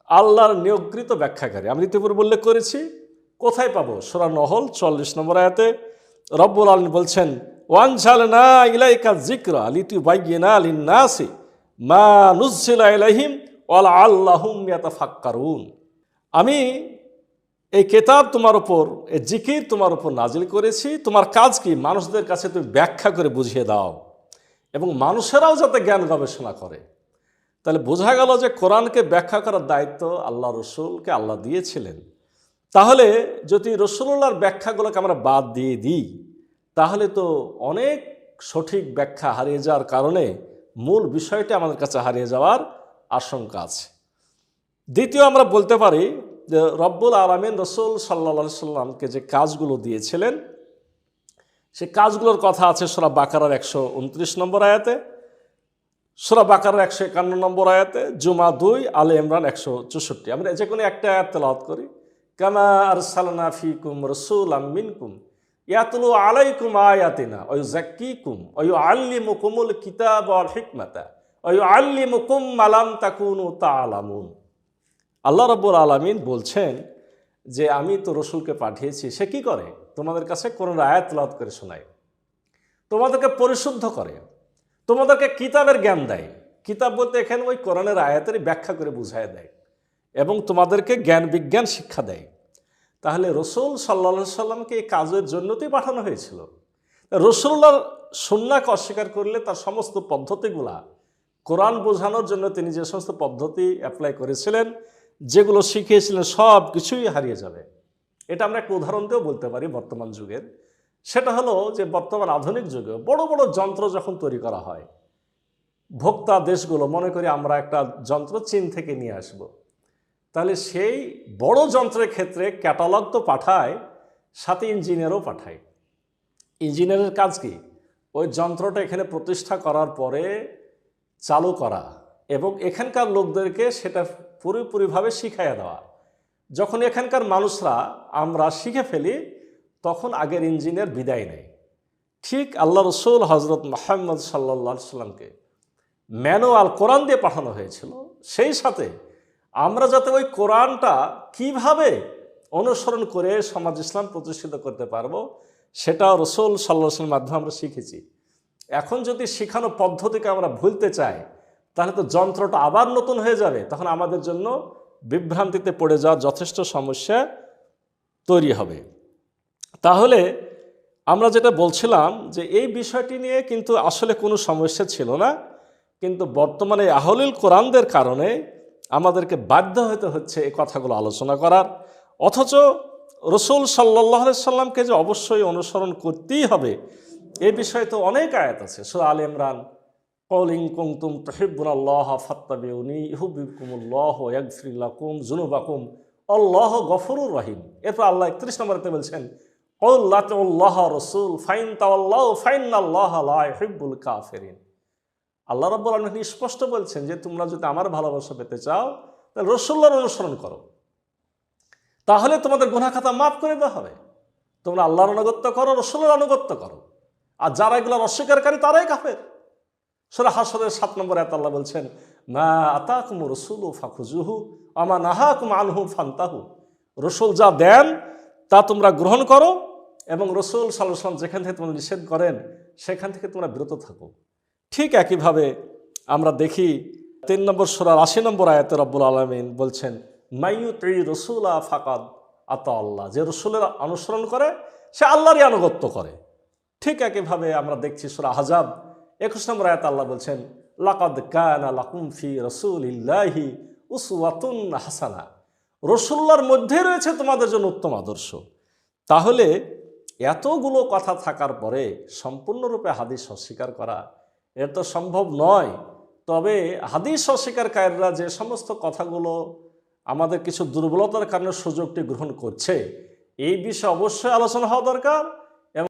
আল্লাহর নিয়োগকৃত ব্যাখ্যাকারী। আমি ইতিপূর্বে উল্লেখ করেছি, কোথায় পাবো? সূরা নহল 40 নম্বর আয়াতে রব্বুল আলামিন বলছেন, ওয়ানজালনা ইলাইকা যিকরা লিতুবাইয়িনা লিন-নাসি মা নুজ্জিলা ইলাইহিম ওয়া লাআল্লাহুম ইয়াতাফাক্কারুন। আমি এই কিতাব তোমার উপর, এই জিকির তোমার উপর নাজিল করেছি, তোমার কাজ কি? মানুষদের কাছে তুমি ব্যাখ্যা করে বুঝিয়ে দাও এবং মানুষেরাও যাতে জ্ঞান গবেষণা করে। তাহলে বোঝা গেল যে কোরআনকে ব্যাখ্যা করার দায়িত্ব আল্লাহ রসুলকে আল্লাহ দিয়েছিলেন। তাহলে যদি রসুলুল্লাহর ব্যাখ্যাগুলোকে আমরা বাদ দিয়ে দিই, তাহলে তো অনেক সঠিক ব্যাখ্যা হারিয়ে যাওয়ার কারণে মূল বিষয়টি আমাদের কাছে হারিয়ে যাওয়ার আশঙ্কা আছে। দ্বিতীয়, আমরা বলতে পারি যে রব্বুল আলামিন রসুল সাল্লাল্লাহু সাল্লামকে যে কাজগুলো দিয়েছিলেন, সে কাজগুলোর কথা আছে সূরা বাকারার 129 নম্বর আয়াতে, সূরা বাকারার 151 নম্বর আয়াতে, জুমা 2, আলে ইমরান 164। আমরা যে কোনো একটা আয়াত তেলাওয়াত করি, কামা আরসালনা ফিকুম রাসূলাম মিনকুম ইয়াতলু আলাইকুম আয়াতিনা ওয়া ইউযাক্কিকুম ওয়া ইউআল্লিমুকুমুল কিতাবা ওয়াল হিকমাতা ওয়া ইউআল্লিমুকুম মা লাম তাকুনু তা'লামুন। আল্লাহ রাব্বুল আলামিন বলছেন যে আমি তো রসুলকে পাঠিয়েছি, সে কি করে? তোমাদের কাছে কোরআনের আয়াত তেলাওয়াত করে শোনায়, তোমাদেরকে পরিশুদ্ধ করে, তোমাদেরকে কিতাবের জ্ঞান দেয়। কিতাব বলতে এখানে ওই কোরআনের আয়াতেরই ব্যাখ্যা করে বুঝায় দেয় এবং তোমাদেরকে জ্ঞান বিজ্ঞান শিক্ষা দেয়। তাহলে রসুল সাল্লাল্লাহু সাল্লামকে এই কাজের জন্যতেই পাঠানো হয়েছিল। রসুল্লাহর সুন্নাহকে অস্বীকার করলে তার সমস্ত পদ্ধতিগুলা, কোরআন বোঝানোর জন্য তিনি যে সমস্ত পদ্ধতি অ্যাপ্লাই করেছিলেন, যেগুলো শিখিয়েছিলেন, সব কিছুই হারিয়ে যাবে। এটা আমরা একটা উদাহরণ দিয়েও বলতে পারি বর্তমান যুগের। সেটা হলো যে বর্তমান আধুনিক যুগে বড় বড় যন্ত্র যখন তৈরি করা হয়, ভোক্তা দেশগুলো মনে করি আমরা একটা যন্ত্র চীন থেকে নিয়ে আসব, তাহলে সেই বড় যন্ত্রের ক্ষেত্রে ক্যাটালগ তো পাঠায়, সাথে ইঞ্জিনিয়ারও পাঠায়। ইঞ্জিনিয়ারের কাজ কি? ওই যন্ত্রটা এখানে প্রতিষ্ঠা করার পরে চালু করা এবং এখানকার লোকদেরকে সেটা পুরোপুরিভাবে শিখাইয়া দেওয়া। যখন এখানকার মানুষরা আমরা শিখে ফেলি, তখন আগের ইঞ্জিনিয়ার বিদায় নেয়। ঠিক আল্লাহ রসুল হজরত মুহাম্মদ সাল্লাল্লাহু সাল্লামকে ম্যানুয়াল কোরআন দিয়ে পাঠানো হয়েছিল, সেই সাথে আমরা যাতে ওই কোরআনটা কিভাবে অনুসরণ করে সমাজ ইসলাম প্রতিষ্ঠিত করতে পারবো, সেটাও রসুল সাল্লাল্লাহু আলাইহি ওয়াসাল্লামের মাধ্যমে আমরা শিখেছি। এখন যদি শেখানো পদ্ধতিকে আমরা ভুলতে চাই, তাহলে তো যন্ত্রটা আবার নতুন হয়ে যাবে, তখন আমাদের জন্য বিভ্রান্তিতে পড়ে যাওয়ার যথেষ্ট সমস্যা তৈরি হবে। তাহলে আমরা যেটা বলছিলাম যে এই বিষয়টি নিয়ে কিন্তু আসলে কোনো সমস্যা ছিল না, কিন্তু বর্তমানে আহলুল কোরআনদের কারণে আমাদেরকে বাধ্য হতে হচ্ছে এই কথাগুলো আলোচনা করার। অথচ রসুল সাল্লাল্লাহু আলাইহি সাল্লামকে যে অবশ্যই অনুসরণ করতেই হবে, এই বিষয়ে তো অনেক আয়াত আছে। সূরা আলে ইমরান, ক্বাল ইন কুনতুম তুহিব্বুনাল্লাহা ফাত্তাবিউনি ইউহিব্বুকুমুল্লাহু ওয়া ইয়াগফির লাকুম যুনুবাকুম আল্লাহু গফুরুর রহিম। এরপর আল্লাহ 31 নম্বরে বলছেন, ক্বাল লা তুল্লাহা রাসূল ফাইন তাওয়াল্লাহু ফাইন্নাল্লাহা লা ইউহিব্বুল কাফিরিন। আল্লাহ রাব্বুল আলামিন স্পষ্ট বলছেন যে তোমরা যদি আমার ভালোবাসা পেতে চাও, তাহলে রাসূলুল্লাহর অনুসরণ করো, তাহলে তোমাদের গুনাহ খাতা মাফ করে দেওয়া হবে। তোমরা আল্লাহর আনুগত্য করো, রাসূলের আনুগত্য করো, আর যারা এগুলোর অস্বীকারী তারাই কাফের। সূরা হাশরের 7 নম্বর আয়াতে আল্লাহ বলছেন, মা আতাকুমুর রাসূলু ফাখুযুহু ওয়া মা নাহাকুম আনহু ফান্তাহু। রাসূল যা দেন তা তোমরা গ্রহণ করো এবং রাসূল সাল্লাল্লাহু আলাইহি ওয়াসাল্লাম যেখান থেকে তোমরা নিষেধ করেন সেখান থেকে তোমরা বিরত থাকো। ঠিক একইভাবে আমরা দেখি 3 নম্বর সূরার 80 নম্বর আয়াতে রব্বুল আলামিন বলছেন, মাইয়ুতি রাসূলা ফাকাদ আতা আল্লাহ। যে রাসূলের অনুসরণ করে সে আল্লাহরই আনুগত্য করে। ঠিক একইভাবে আমরা দেখছি সূরা আহজাব 21 নম্বর আয়াতে আল্লাহ বলছেন, লাকাদ কানা লাকুম ফি রাসূলিল্লাহি উসওয়াতুন হাসানা। রাসূলুল্লাহর মধ্যে রয়েছে তোমাদের জন্য উত্তম আদর্শ। তাহলে এতগুলো কথা থাকার পরে সম্পূর্ণরূপে হাদিস অস্বীকার করা এটা তো সম্ভব নয়। তবে হাদিস অস্বীকারীরা যে সমস্ত কথাগুলো আমাদের কিছু দুর্বলতার কারণে সুযোগটি গ্রহণ করছে, এই বিষয়ে অবশ্যই আলোচনা হওয়া দরকার